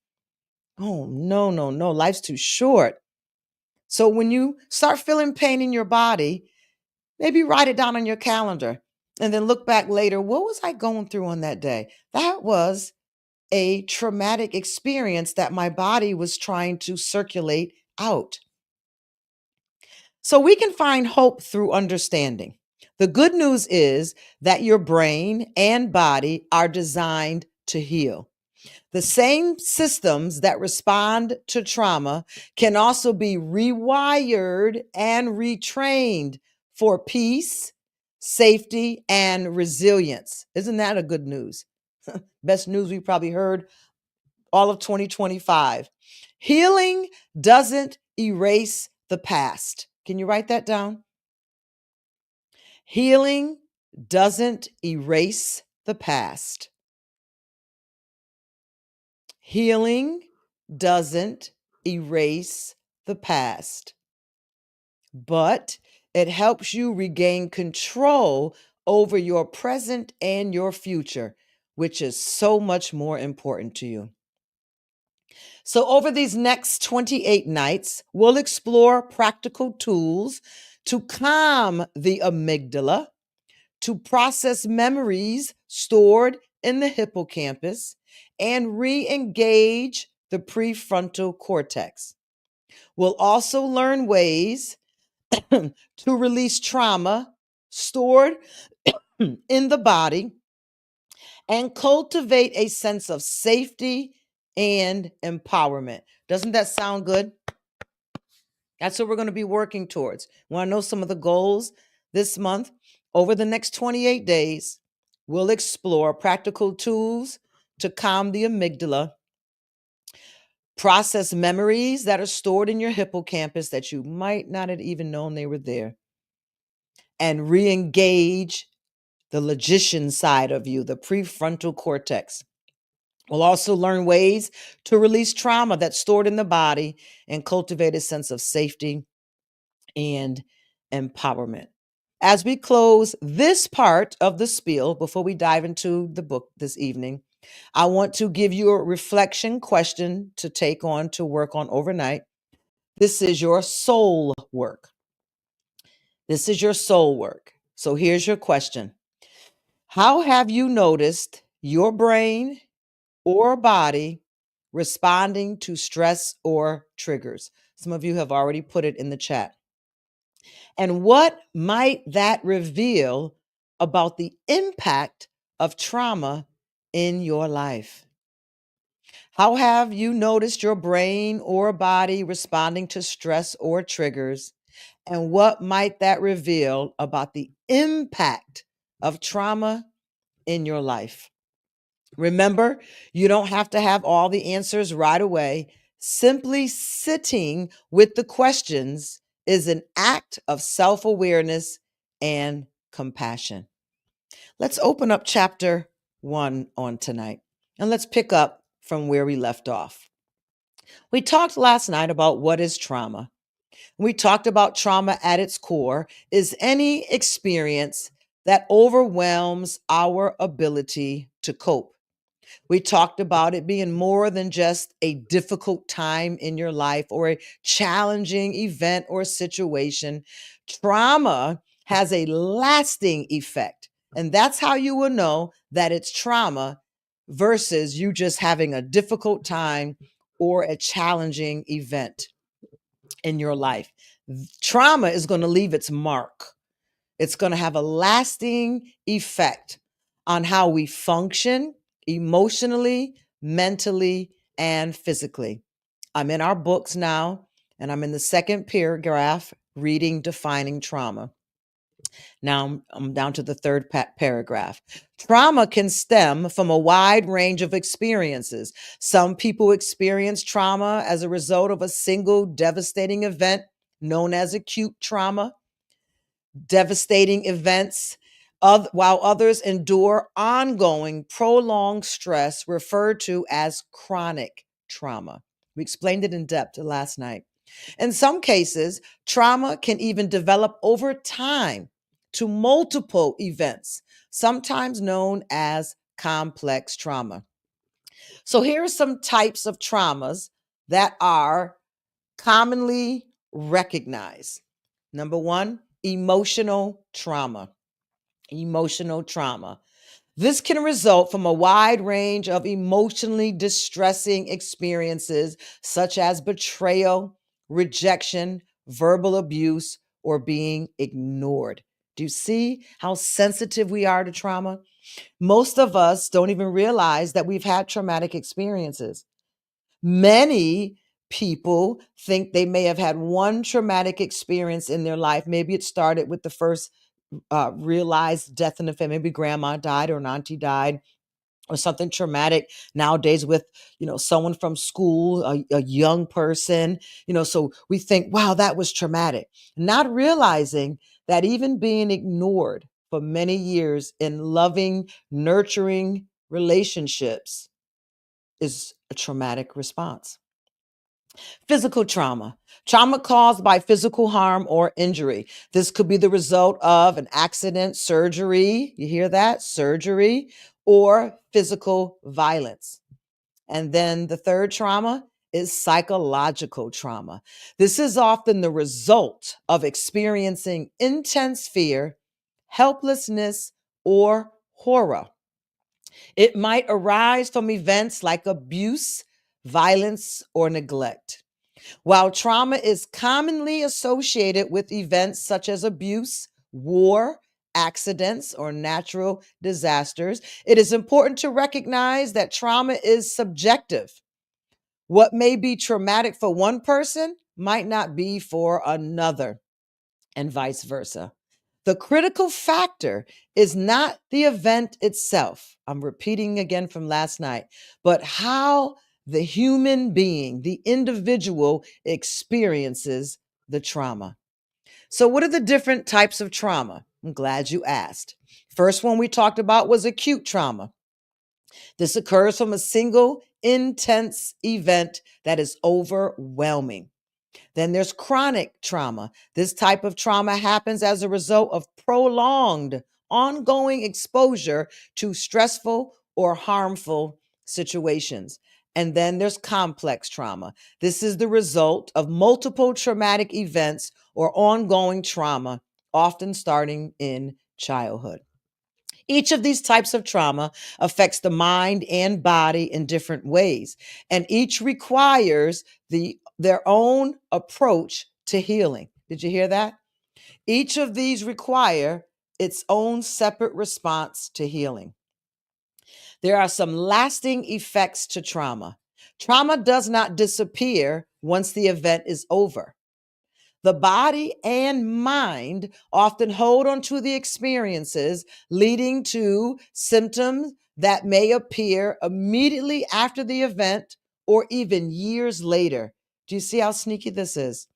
Oh, no, no, no. Life's too short. So when you start feeling pain in your body, maybe write it down on your calendar and then look back later. What was I going through on that day? That was a traumatic experience that my body was trying to circulate out. So we can find hope through understanding. The good news is that your brain and body are designed to heal. The same systems that respond to trauma can also be rewired and retrained for peace, safety, and resilience. Isn't that a good news? Best news we probably heard all of 2025. Healing doesn't erase the past. Can you write that down? Healing doesn't erase the past. Healing doesn't erase the past, but it helps you regain control over your present and your future, which is so much more important to you. So, over these next 28 nights, we'll explore practical tools to calm the amygdala, to process memories stored in the hippocampus, and re engage the prefrontal cortex. We'll also learn ways to release trauma stored in the body and cultivate a sense of safety and empowerment. Doesn't that sound good? That's what we're going to be working towards. Want to know some of the goals this month? Over the next 28 days, we'll explore practical tools to calm the amygdala, process memories that are stored in your hippocampus that you might not have even known they were there, and re engage the logician side of you, the prefrontal cortex. We'll also learn ways to release trauma that's stored in the body and cultivate a sense of safety and empowerment. As we close this part of the spiel, before we dive into the book this evening, I want to give you a reflection question to take on to work on overnight. This is your soul work. This is your soul work. So here's your question. How have you noticed your brain or body responding to stress or triggers? Some of you have already put it in the chat. And what might that reveal about the impact of trauma in your life? How have you noticed your brain or body responding to stress or triggers? And what might that reveal about the impact of trauma in your life? Remember, you don't have to have all the answers right away. Simply sitting with the questions is an act of self awareness and compassion. Let's open up chapter 1 on tonight and let's pick up from where we left off. We talked last night about what is trauma. We talked about trauma at its core is any experience that overwhelms our ability to cope. We talked about it being more than just a difficult time in your life or a challenging event or situation. Trauma has a lasting effect. And that's how you will know that it's trauma versus you just having a difficult time or a challenging event in your life. Trauma is going to leave its mark. It's going to have a lasting effect on how we function emotionally, mentally, and physically. I'm in our books now, and I'm in the second paragraph reading Defining Trauma. Now I'm down to the third paragraph. Trauma can stem from a wide range of experiences. Some people experience trauma as a result of a single devastating event known as acute trauma. Devastating events, while others endure ongoing, prolonged stress referred to as chronic trauma. We explained it in depth last night. In some cases, trauma can even develop over time to multiple events, sometimes known as complex trauma. So here are some types of traumas that are commonly recognized. Number one, emotional trauma. Emotional trauma. This can result from a wide range of emotionally distressing experiences, such as betrayal, rejection, verbal abuse, or being ignored. Do you see how sensitive we are to trauma? Most of us don't even realize that we've had traumatic experiences. Many people think they may have had one traumatic experience in their life. Maybe it started with the first realized death in the family. Maybe grandma died or an auntie died or something traumatic nowadays with, someone from school, a young person, so we think, wow, that was traumatic. Not realizing that even being ignored for many years in loving, nurturing relationships is a traumatic response. Physical trauma. Trauma caused by physical harm or injury. This could be the result of an accident, surgery. You hear that? Surgery or physical violence. And then the third trauma is psychological trauma. This is often the result of experiencing intense fear, helplessness, or horror. It might arise from events like abuse, violence, or neglect. While trauma is commonly associated with events such as abuse, war, accidents, or natural disasters, it is important to recognize that trauma is subjective. What may be traumatic for one person might not be for another, and vice versa. The critical factor is not the event itself. I'm repeating again from last night, but how the human being, the individual, experiences the trauma. So, what are the different types of trauma? I'm glad you asked. First one we talked about was acute trauma. This occurs from a single intense event that is overwhelming. Then there's chronic trauma. This type of trauma happens as a result of prolonged, ongoing exposure to stressful or harmful situations. And then there's complex trauma. This is the result of multiple traumatic events or ongoing trauma, often starting in childhood. Each of these types of trauma affects the mind and body in different ways, and each requires their own approach to healing. Did you hear that? Each of these require its own separate response to healing. There are some lasting effects to trauma. Trauma does not disappear once the event is over. The body and mind often hold on to the experiences, leading to symptoms that may appear immediately after the event or even years later. Do you see how sneaky this is?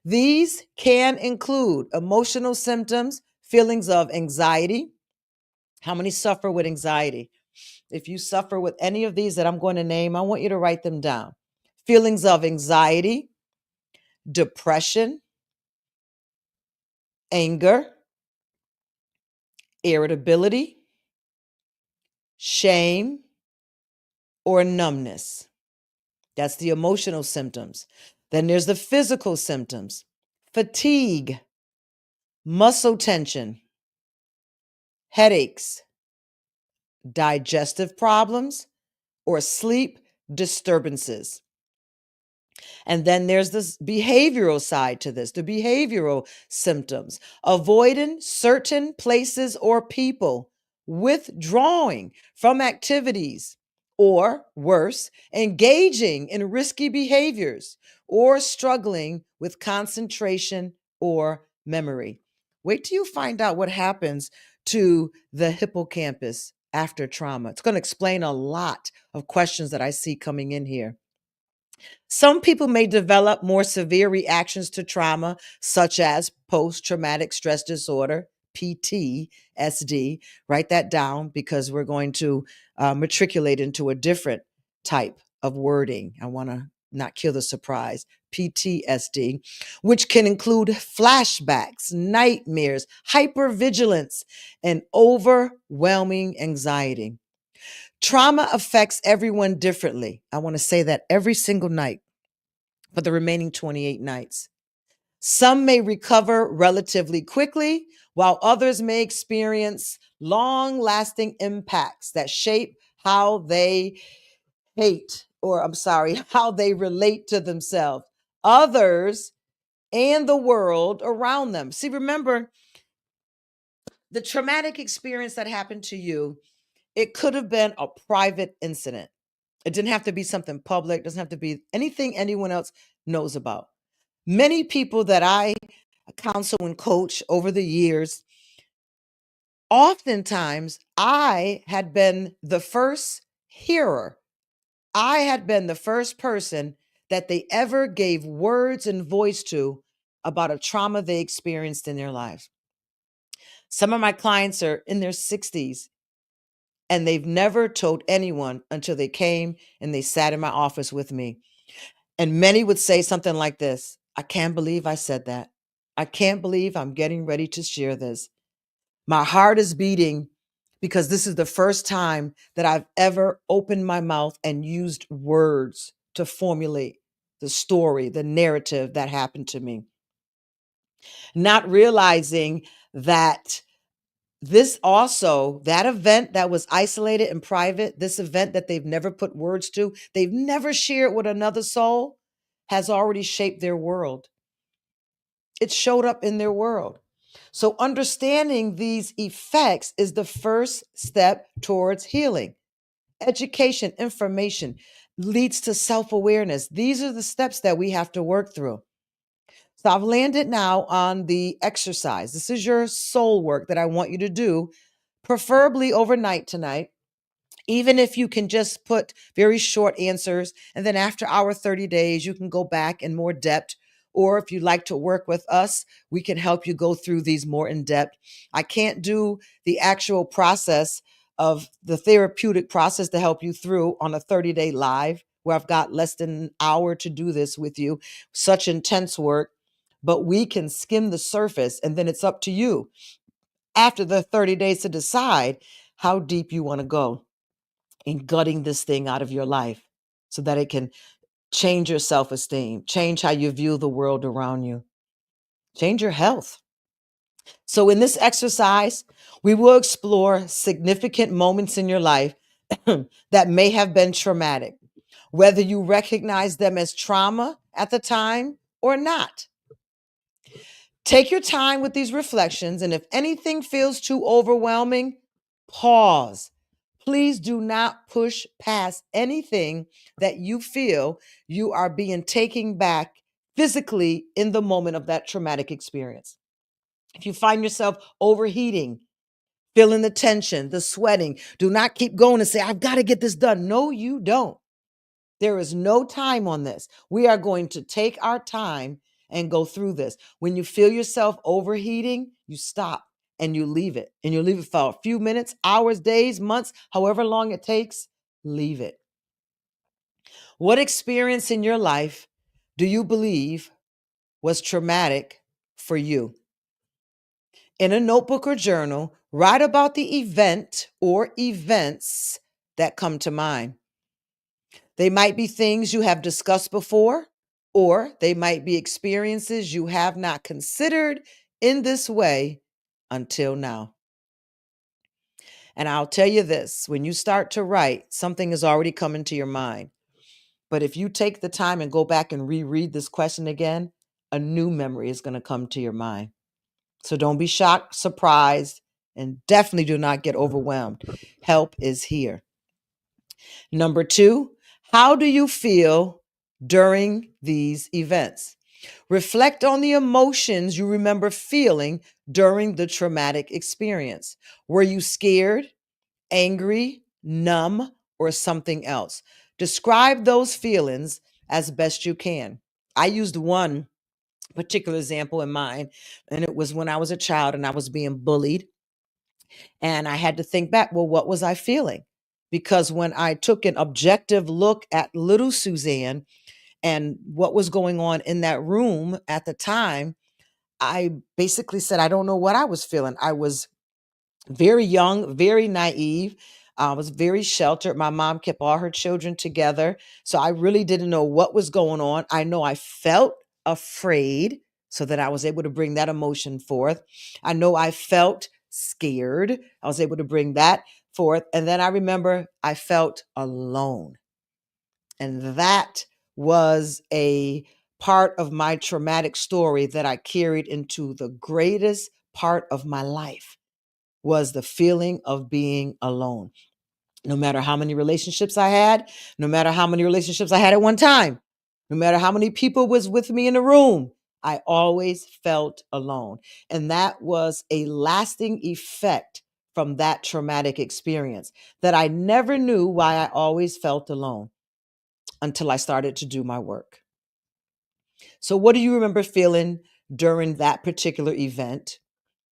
These can include emotional symptoms, feelings of anxiety. How many suffer with anxiety? If you suffer with any of these that I'm going to name, I want you to write them down. Feelings of anxiety, depression, anger, irritability, shame, or numbness. That's the emotional symptoms. Then there's the physical symptoms: fatigue, muscle tension, headaches, digestive problems, or sleep disturbances. And then there's this behavioral side to this, the behavioral symptoms: avoiding certain places or people, withdrawing from activities, or worse, engaging in risky behaviors, or struggling with concentration or memory. Wait till you find out what happens to the hippocampus after trauma. It's going to explain a lot of questions that I see coming in here. Some people may develop more severe reactions to trauma, such as post traumatic stress disorder, PTSD. Write that down because we're going to matriculate into a different type of wording. I want to not kill the surprise. PTSD, which can include flashbacks, nightmares, hypervigilance, and overwhelming anxiety. Trauma affects everyone differently. I want to say that every single night. for the remaining 28 nights. Some may recover relatively quickly, while others may experience long lasting impacts that shape how they how they relate to themselves, others, and the world around them. See, remember, the traumatic experience that happened to you, it could have been a private incident. It didn't have to be something public, it doesn't have to be anything anyone else knows about. Many people that I counsel and coach over the years, oftentimes I had been the first hearer. I had been the first person that they ever gave words and voice to about a trauma they experienced in their lives. Some of my clients are in their 60s and they've never told anyone until they came and they sat in my office with me. And many would say something like this: I can't believe I said that. I can't believe I'm getting ready to share this. My heart is beating because this is the first time that I've ever opened my mouth and used words to formulate the story, the narrative that happened to me. Not realizing that that event that was isolated and private, this event that they've never put words to, they've never shared with another soul, has already shaped their world. It showed up in their world. So understanding these effects is the first step towards healing. Education, information leads to self-awareness. These are the steps that we have to work through. So I've landed now on the exercise. This is your soul work that I want you to do, preferably overnight tonight. Even if you can just put very short answers, and then after our 30 days, you can go back in more depth. Or if you'd like to work with us, we can help you go through these more in depth. I can't do the actual process of the therapeutic process to help you through on a 30-day live where I've got less than an hour to do this with you. Such intense work, but we can skim the surface, and then it's up to you after the 30 days to decide how deep you want to go in gutting this thing out of your life so that it can change your self-esteem, change how you view the world around you, change your health. So in this exercise, we will explore significant moments in your life that may have been traumatic, whether you recognize them as trauma at the time or not. Take your time with these reflections, and if anything feels too overwhelming, pause. Please do not push past anything that you feel you are being taken back physically in the moment of that traumatic experience. If you find yourself overheating, feeling the tension, the sweating, do not keep going and say, I've got to get this done. No, you don't. There is no time on this. We are going to take our time and go through this. When you feel yourself overheating, you stop and you leave it. And you leave it for a few minutes, hours, days, months, however long it takes, leave it. What experience in your life do you believe was traumatic for you? In a notebook or journal, write about the event or events that come to mind. They might be things you have discussed before, or they might be experiences you have not considered in this way until now. And I'll tell you this, when you start to write, something is already coming to your mind. But if you take the time and go back and reread this question again, a new memory is going to come to your mind. So don't be shocked, surprised, and definitely do not get overwhelmed. Help is here. Number 2, how do you feel during these events? Reflect on the emotions you remember feeling during the traumatic experience. Were you scared, angry, numb, or something else? Describe those feelings as best you can. I used one particular example in mind, and it was when I was a child and I was being bullied. And I had to think back, well, what was I feeling? Because when I took an objective look at little Suzanne and what was going on in that room at the time, I basically said, I don't know what I was feeling. I was very young, very naive. I was very sheltered. My mom kept all her children together. So I really didn't know what was going on. I know I felt afraid, so that I was able to bring that emotion forth. I know I felt scared. I was able to bring that forth. And then I remember I felt alone. And that was a part of my traumatic story that I carried into the greatest part of my life, was the feeling of being alone. No matter how many relationships I had, no matter how many relationships I had at one time, no matter how many people was with me in the room, I always felt alone. And that was a lasting effect from that traumatic experience, that I never knew why I always felt alone until I started to do my work. So, what do you remember feeling during that particular event?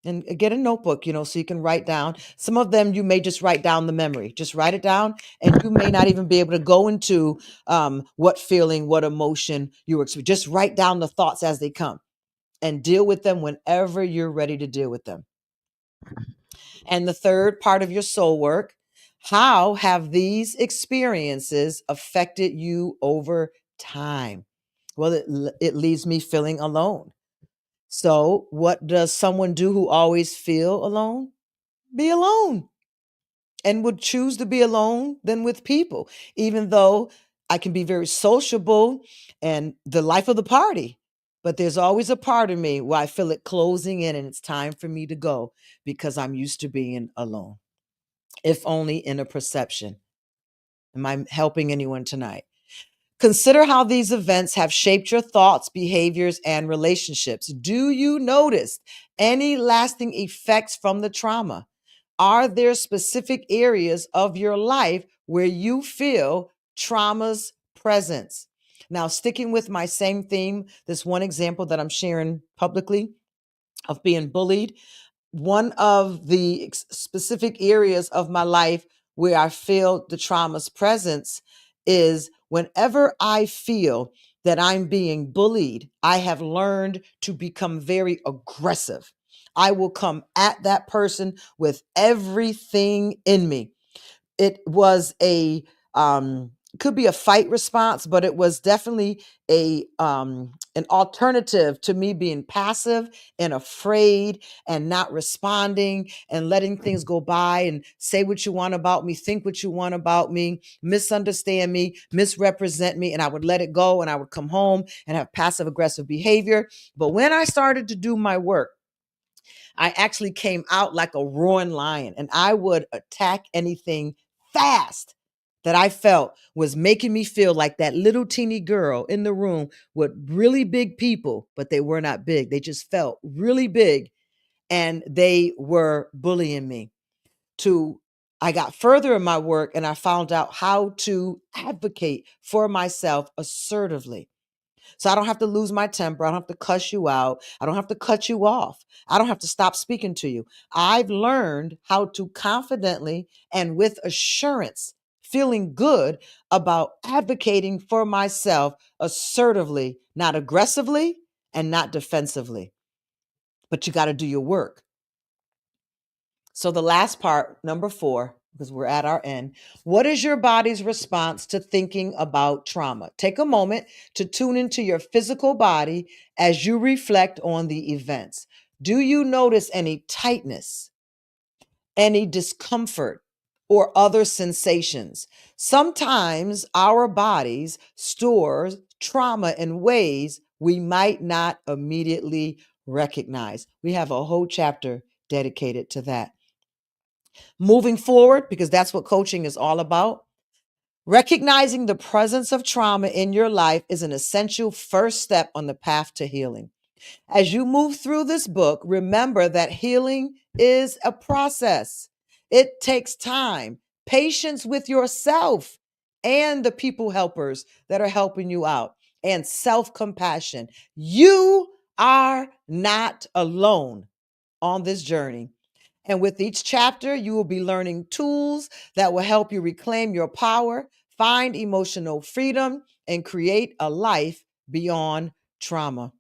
And get a notebook, so you can write down. Some of them you may just write down the memory. Just write it down, and you may not even be able to go into what feeling, what emotion you were experiencing. Just write down the thoughts as they come and deal with them whenever you're ready to deal with them. And the third part of your soul work: how have these experiences affected you over time? Well, it leaves me feeling alone. So, what does someone do who always feel alone? Be alone, and would choose to be alone than with people, even though I can be very sociable and the life of the party. But there's always a part of me where I feel it closing in and it's time for me to go, because I'm used to being alone, if only in a perception. Am I helping anyone tonight? Consider how these events have shaped your thoughts, behaviors, and relationships. Do you notice any lasting effects from the trauma? Are there specific areas of your life where you feel trauma's presence? Now, sticking with my same theme, this one example that I'm sharing publicly of being bullied, one of the specific areas of my life where I feel the trauma's presence is whenever I feel that I'm being bullied, I have learned to become very aggressive. I will come at that person with everything in me. It was a could be a fight response, but it was definitely an alternative to me being passive and afraid and not responding and letting things go by, and say what you want about me, think what you want about me, misunderstand me, misrepresent me, and I would let it go, and I would come home and have passive aggressive behavior. But when I started to do my work, I actually came out like a roaring lion, and I would attack anything fast that I felt was making me feel like that little teeny girl in the room with really big people, but they were not big. They just felt really big, and they were bullying me. To I got further in my work, and I found out how to advocate for myself assertively. So I don't have to lose my temper. I don't have to cuss you out. I don't have to cut you off. I don't have to stop speaking to you. I've learned how to confidently and with assurance, feeling good about advocating for myself assertively, not aggressively and not defensively. But you got to do your work. So the last part, number 4, because we're at our end. What is your body's response to thinking about trauma? Take a moment to tune into your physical body as you reflect on the events. Do you notice any tightness, any discomfort, or other sensations? Sometimes our bodies store trauma in ways we might not immediately recognize. We have a whole chapter dedicated to that. Moving forward, because that's what coaching is all about. Recognizing the presence of trauma in your life is an essential first step on the path to healing. As you move through this book, remember that healing is a process. It takes time, patience with yourself and the people helpers that are helping you out, and self compassion. You are not alone on this journey. And with each chapter, you will be learning tools that will help you reclaim your power, find emotional freedom, and create a life beyond trauma.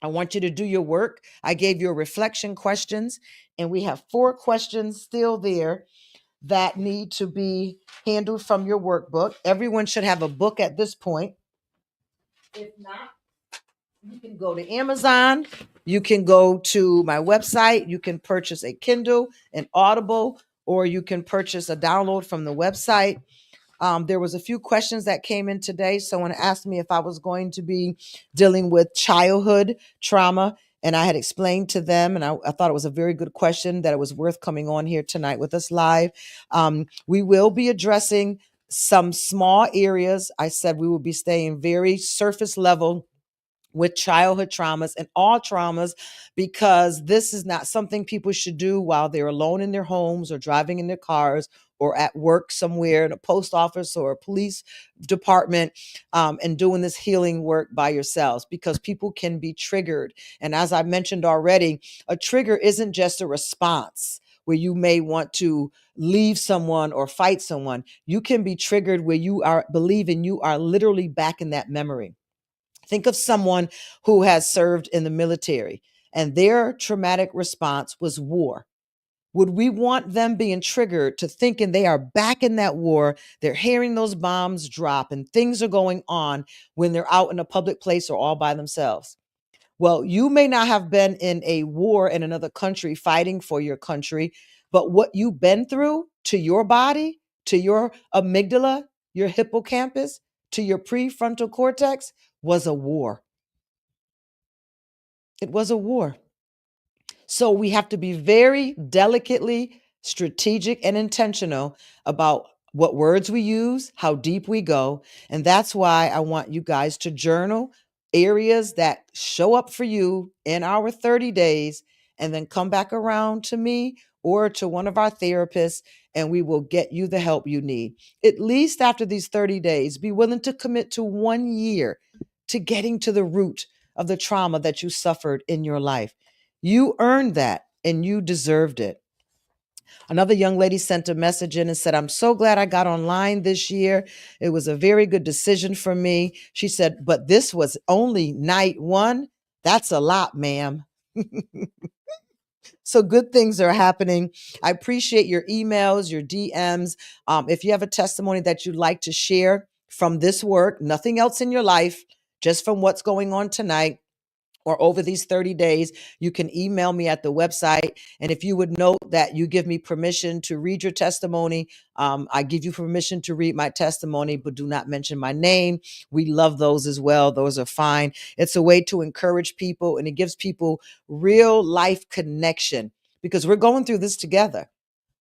I want you to do your work. I gave you reflection questions, and we have 4 questions still there that need to be handled from your workbook. Everyone should have a book at this point. If not, you can go to Amazon. You can go to my website. You can purchase a Kindle, an Audible, or you can purchase a download from the website. There was a few questions that came in today. Someone asked me if I was going to be dealing with childhood trauma, and I had explained to them, and I thought it was a very good question, that it was worth coming on here tonight with us live. We will be addressing some small areas. I said we will be staying very surface level with childhood traumas and all traumas, because this is not something people should do while they're alone in their homes or driving in their cars or at work somewhere in a post office or a police department, and doing this healing work by yourselves, because people can be triggered. And as I mentioned already, a trigger isn't just a response where you may want to leave someone or fight someone. You can be triggered where you are believing you are literally back in that memory. Think of someone who has served in the military and their traumatic response was war. Would we want them being triggered to thinking they are back in that war? They're hearing those bombs drop and things are going on when they're out in a public place or all by themselves. Well, you may not have been in a war in another country fighting for your country, but what you've been through to your body, to your amygdala, your hippocampus, to your prefrontal cortex was a war. It was a war. So we have to be very delicately strategic and intentional about what words we use, how deep we go. And that's why I want you guys to journal areas that show up for you in our 30 days, and then come back around to me or to one of our therapists, and we will get you the help you need. At least after these 30 days, be willing to commit to 1 year to getting to the root of the trauma that you suffered in your life. You earned that and you deserved it. Another young lady sent a message in and said, I'm so glad I got online this year. It was a very good decision for me. She said, but this was only night one. That's a lot, ma'am. So good things are happening. I appreciate your emails, your DMs. If you have a testimony that you'd like to share from this work, nothing else in your life, just from what's going on tonight, or over these 30 days, you can email me at the website. And if you would note that you give me permission to read your testimony, I give you permission to read my testimony, but do not mention my name. We love those as well. Those are fine. It's a way to encourage people, and it gives people real life connection, because we're going through this together.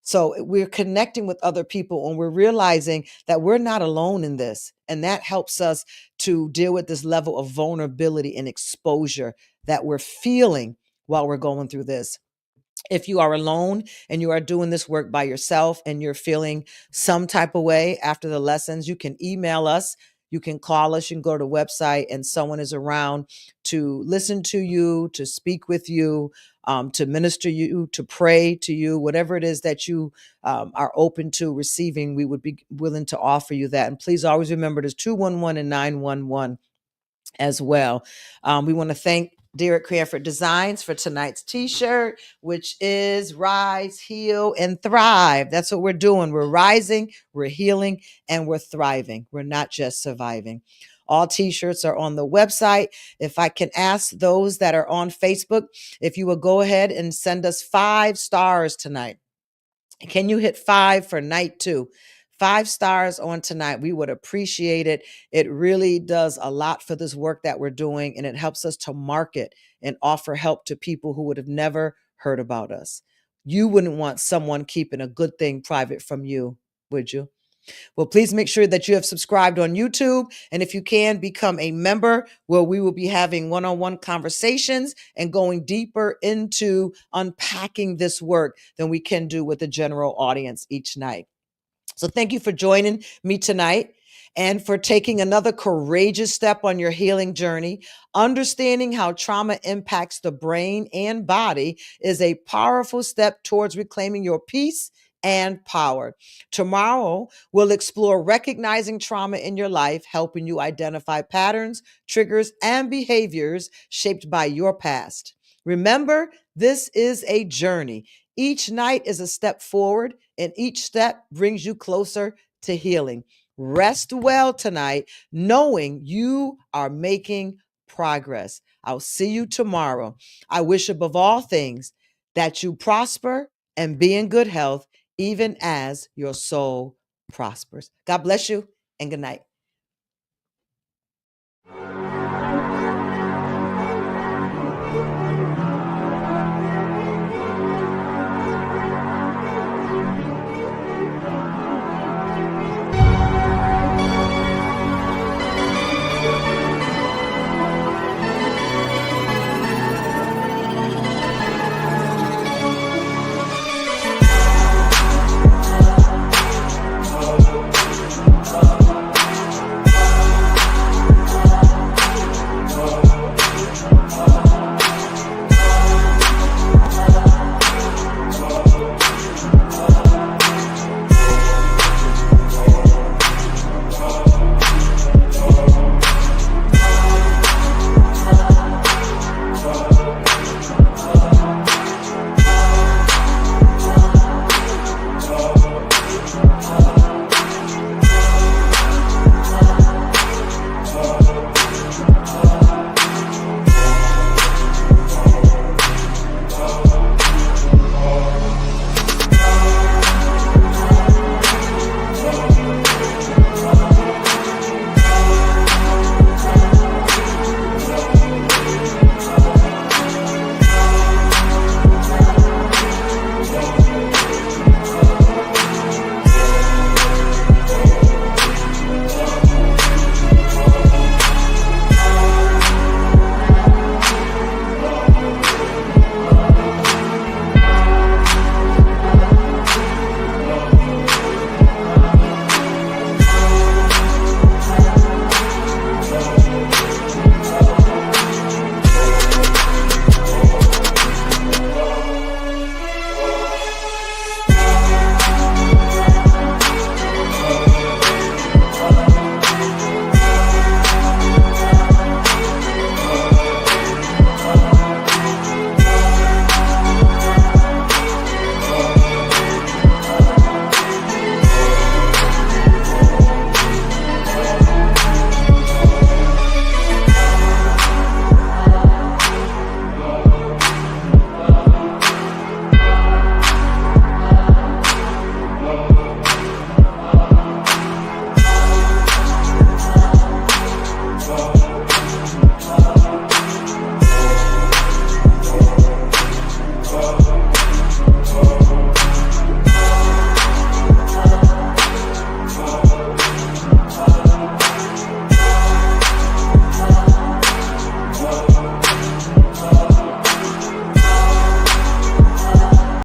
So we're connecting with other people and we're realizing that we're not alone in this. And that helps us to deal with this level of vulnerability and exposure that we're feeling while we're going through this. If you are alone and you are doing this work by yourself and you're feeling some type of way after the lessons, you can email us. You can call us. You can go to the website and someone is around to listen to you, to speak with you, to minister you, to pray to you, whatever it is that you are open to receiving, we would be willing to offer you that. And please always remember there's 211 and 911 as well. We want to thank Derek Cranford Designs for tonight's t-shirt, which is Rise, Heal, and Thrive. That's what we're doing. We're rising, we're healing, and we're thriving. We're not just surviving. All t-shirts are on the website. If I can ask those that are on Facebook, if you will go ahead and send us 5 stars tonight. Can you hit 5 for night 2? 5 stars on tonight. We would appreciate it. It really does a lot for this work that we're doing, and it helps us to market and offer help to people who would have never heard about us. You wouldn't want someone keeping a good thing private from you, would you? Well, please make sure that you have subscribed on YouTube. And if you can, become a member, where we will be having one-on-one conversations and going deeper into unpacking this work than we can do with the general audience each night. So thank you for joining me tonight and for taking another courageous step on your healing journey. Understanding how trauma impacts the brain and body is a powerful step towards reclaiming your peace and power. Tomorrow, we'll explore recognizing trauma in your life, helping you identify patterns, triggers, and behaviors shaped by your past. Remember, this is a journey. Each night is a step forward. and each step brings you closer to healing. Rest well tonight, knowing you are making progress. I'll see you tomorrow. I wish above all things that you prosper and be in good health, even as your soul prospers. God bless you and good night.